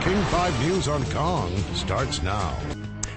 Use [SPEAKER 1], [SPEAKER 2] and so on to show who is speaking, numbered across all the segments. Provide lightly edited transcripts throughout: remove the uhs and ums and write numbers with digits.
[SPEAKER 1] King 5 News on Kong starts now.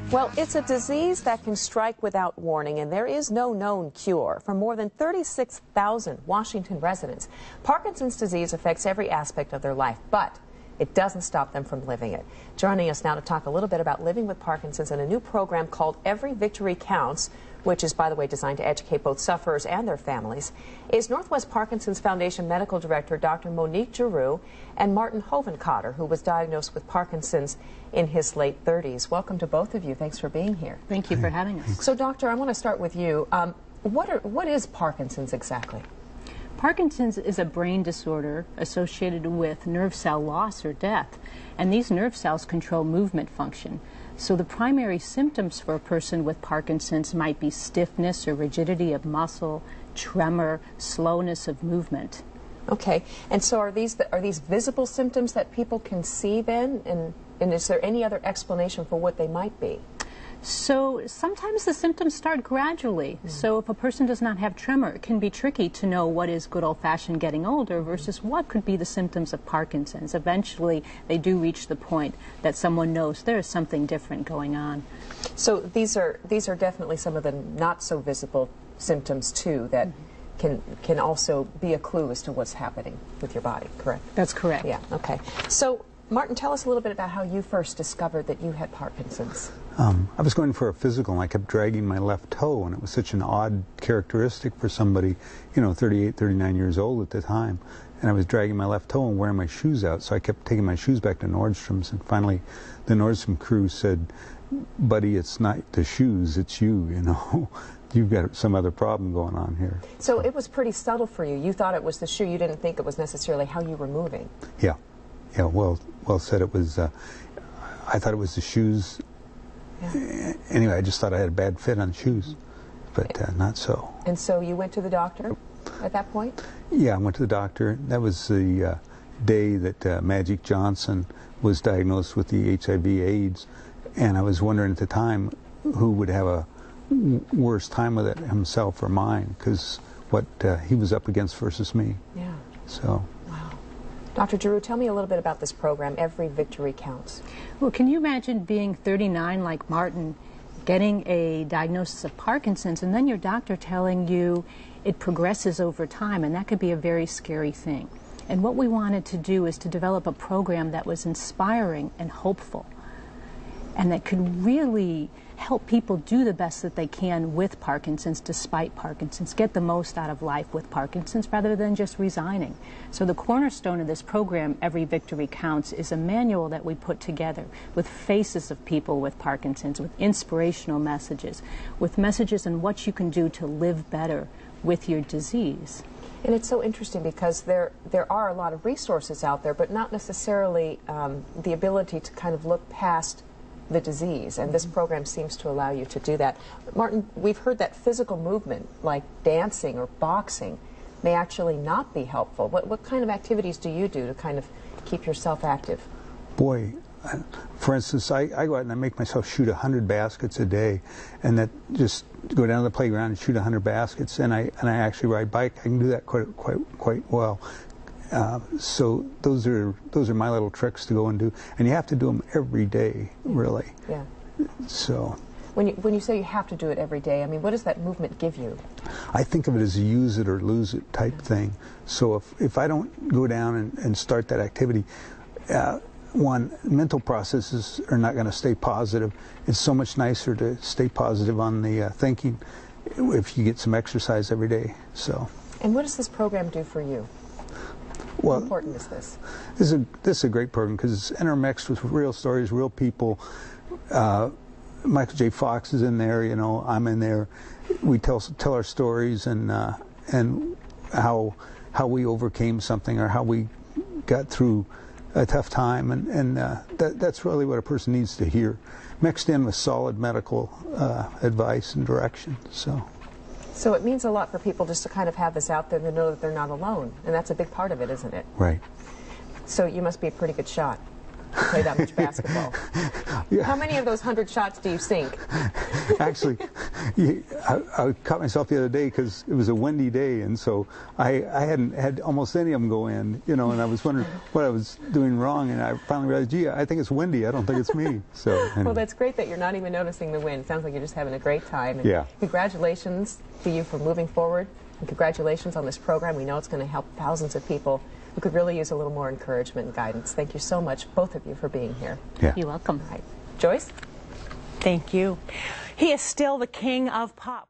[SPEAKER 2] Well, it's a disease that can strike without warning, and there is no known cure. For more than 36,000 Washington residents, Parkinson's disease affects every aspect of their life, but it doesn't stop them from living it. Joining us now to talk a little bit about living with Parkinson's and a new program called Every Victory Counts, which is, by the way, designed to educate both sufferers and their families, is Northwest Parkinson's Foundation Medical Director Dr. Monique Giroux and Martin Hovenkotter, who was diagnosed with Parkinson's in his late 30s. Welcome to both of you. Thanks for being here.
[SPEAKER 3] Thank you for having us.
[SPEAKER 2] So, Doctor, I want to start with you. What is Parkinson's exactly?
[SPEAKER 3] Parkinson's is a brain disorder associated with nerve cell loss or death, and these nerve cells control movement function. So the primary symptoms for a person with Parkinson's might be stiffness or rigidity of muscle, tremor, slowness of movement.
[SPEAKER 2] Okay, and so are these visible symptoms that people can see then, and is there any other explanation for what they might be?
[SPEAKER 3] So sometimes the symptoms start gradually. So if a person does not have tremor, it can be tricky to know what is good old-fashioned getting older versus what could be the symptoms of Parkinson's. Eventually, they do reach the point that someone knows there is something different going on.
[SPEAKER 2] So these are definitely some of the not so visible symptoms too that can also be a clue as to what's happening with your body, correct?
[SPEAKER 3] That's correct.
[SPEAKER 2] Yeah, okay. So Martin, tell us a little bit about how you first discovered that you had Parkinson's.
[SPEAKER 4] I was going for a physical and I kept dragging my left toe, and it was such an odd characteristic for somebody, 38, 39 years old at the time. And I was dragging my left toe and wearing my shoes out, so I kept taking my shoes back to Nordstrom's, and finally the Nordstrom crew said, "Buddy, it's not the shoes, it's you, You've got some other problem going on here."
[SPEAKER 2] So it was pretty subtle for you. You thought it was the shoe. You didn't think it was necessarily how you were moving.
[SPEAKER 4] Yeah, well said. It was, I thought it was the shoes. Yeah. Anyway, I just thought I had a bad fit on shoes, but not so.
[SPEAKER 2] And so you went to the doctor at that point?
[SPEAKER 4] Yeah, I went to the doctor. That was the day that Magic Johnson was diagnosed with the HIV/AIDS, and I was wondering at the time who would have a worse time with it, himself or mine, because what he was up against versus me.
[SPEAKER 2] Yeah.
[SPEAKER 4] So.
[SPEAKER 2] Dr. Giroux, tell me a little bit about this program, Every Victory Counts.
[SPEAKER 3] Well, can you imagine being 39 like Martin, getting a diagnosis of Parkinson's, and then your doctor telling you it progresses over time, and that could be a very scary thing. And what we wanted to do is to develop a program that was inspiring and hopeful, and that could really help people do the best that they can with Parkinson's, despite Parkinson's, get the most out of life with Parkinson's rather than just resigning. So the cornerstone of this program, Every Victory Counts, is a manual that we put together with faces of people with Parkinson's, with inspirational messages, with messages on what you can do to live better with your disease.
[SPEAKER 2] And it's so interesting because there are a lot of resources out there, but not necessarily the ability to kind of look past the disease, and this program seems to allow you to do that. Martin, we've heard that physical movement, like dancing or boxing, may actually not be helpful. What kind of activities do you do to kind of keep yourself active?
[SPEAKER 4] Boy, for instance, I go out and I make myself shoot 100 baskets a day, and that just go down to the playground and shoot 100 baskets, and I actually ride bike. I can do that quite well. So those are my little tricks to go and do, and you have to do them every day, really. Yeah. So.
[SPEAKER 2] When you say you have to do it every day, I mean, what does that movement give you?
[SPEAKER 4] I think of it as a use it or lose it type thing. So if I don't go down and start that activity, one, mental processes are not going to stay positive. It's so much nicer to stay positive on the thinking if you get some exercise every day. So. And
[SPEAKER 2] what does this program do for you?
[SPEAKER 4] Well,
[SPEAKER 2] how important is this?
[SPEAKER 4] This is a great program because it's intermixed with real stories, real people. Michael J. Fox is in there, I'm in there. We tell our stories and how we overcame something or how we got through a tough time, and that's really what a person needs to hear, mixed in with solid medical advice and direction.
[SPEAKER 2] So it means a lot for people just to kind of have this out there and to know that they're not alone, and that's a big part of it, isn't it?
[SPEAKER 4] Right.
[SPEAKER 2] So you must be a pretty good shot to play that much basketball. Yeah. How many of those 100 shots do you sink?
[SPEAKER 4] Actually, I caught myself the other day because it was a windy day, and so I hadn't had almost any of them go in, you know, and I was wondering what I was doing wrong, and I finally realized, gee, I think it's windy. I don't think it's me. So anyway.
[SPEAKER 2] Well, that's great that you're not even noticing the wind. Sounds like you're just having a great time. And
[SPEAKER 4] yeah.
[SPEAKER 2] Congratulations to you for moving forward, and congratulations on this program. We know it's going to help thousands of people who could really use a little more encouragement and guidance. Thank you so much, both of you, for being here.
[SPEAKER 4] Yeah.
[SPEAKER 3] You're welcome.
[SPEAKER 2] All right. Joyce?
[SPEAKER 5] Thank you. He is still the king of pop.